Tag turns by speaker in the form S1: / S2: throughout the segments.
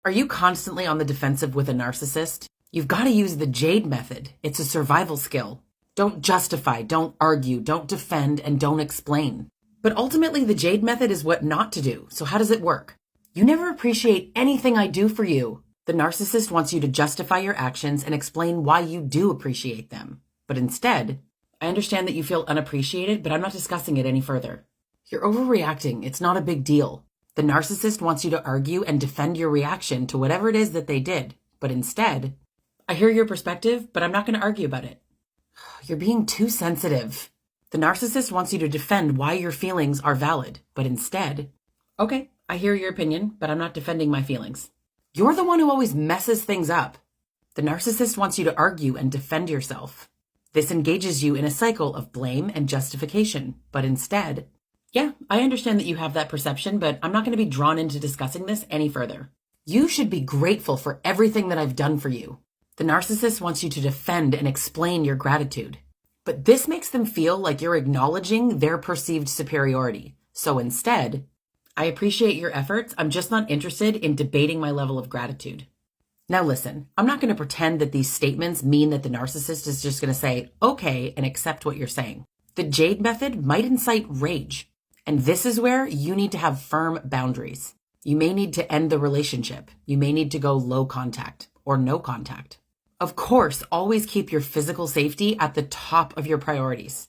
S1: Are you constantly on the defensive with a narcissist? You've got to use the JADE method. It's a survival skill. Don't justify, don't argue, don't defend, and don't explain. But ultimately, the JADE method is what not to do. So how does it work? You never appreciate anything I do for you. The narcissist wants you to justify your actions and explain why you do appreciate them. But instead, I understand that you feel unappreciated, but I'm not discussing it any further. You're overreacting. It's not a big deal. The narcissist wants you to argue and defend your reaction to whatever it is that they did. But instead, I hear your perspective, but I'm not going to argue about it. You're being too sensitive. The narcissist wants you to defend why your feelings are valid. But instead, okay, I hear your opinion, but I'm not defending my feelings. You're the one who always messes things up. The narcissist wants you to argue and defend yourself. This engages you in a cycle of blame and justification. But instead, yeah, I understand that you have that perception, but I'm not going to be drawn into discussing this any further. You should be grateful for everything that I've done for you. The narcissist wants you to defend and explain your gratitude. But this makes them feel like you're acknowledging their perceived superiority. So instead, I appreciate your efforts. I'm just not interested in debating my level of gratitude. Now listen, I'm not going to pretend that these statements mean that the narcissist is just going to say, okay, and accept what you're saying. The JADE method might incite rage. And this is where you need to have firm boundaries. You may need to end the relationship. You may need to go low contact or no contact. Of course, always keep your physical safety at the top of your priorities.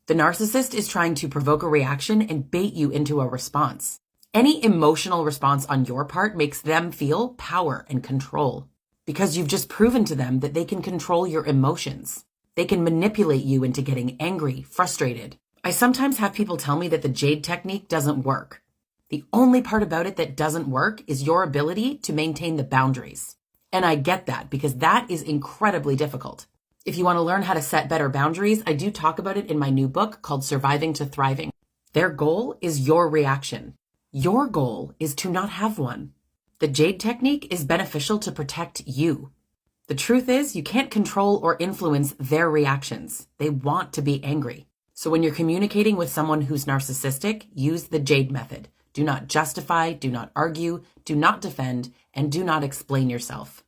S1: The narcissist is trying to provoke a reaction and bait you into a response. Any emotional response on your part makes them feel power and control because you've just proven to them that they can control your emotions. They can manipulate you into getting angry, frustrated. I sometimes have people tell me that the JADE technique doesn't work. The only part about it that doesn't work is your ability to maintain the boundaries. And I get that because that is incredibly difficult. If you want to learn how to set better boundaries, I do talk about it in my new book called Surviving to Thriving. Their goal is your reaction. Your goal is to not have one. The JADE technique is beneficial to protect you. The truth is, you can't control or influence their reactions. They want to be angry. So when you're communicating with someone who's narcissistic, use the JADE method. Do not justify, do not argue, do not defend, and do not explain yourself.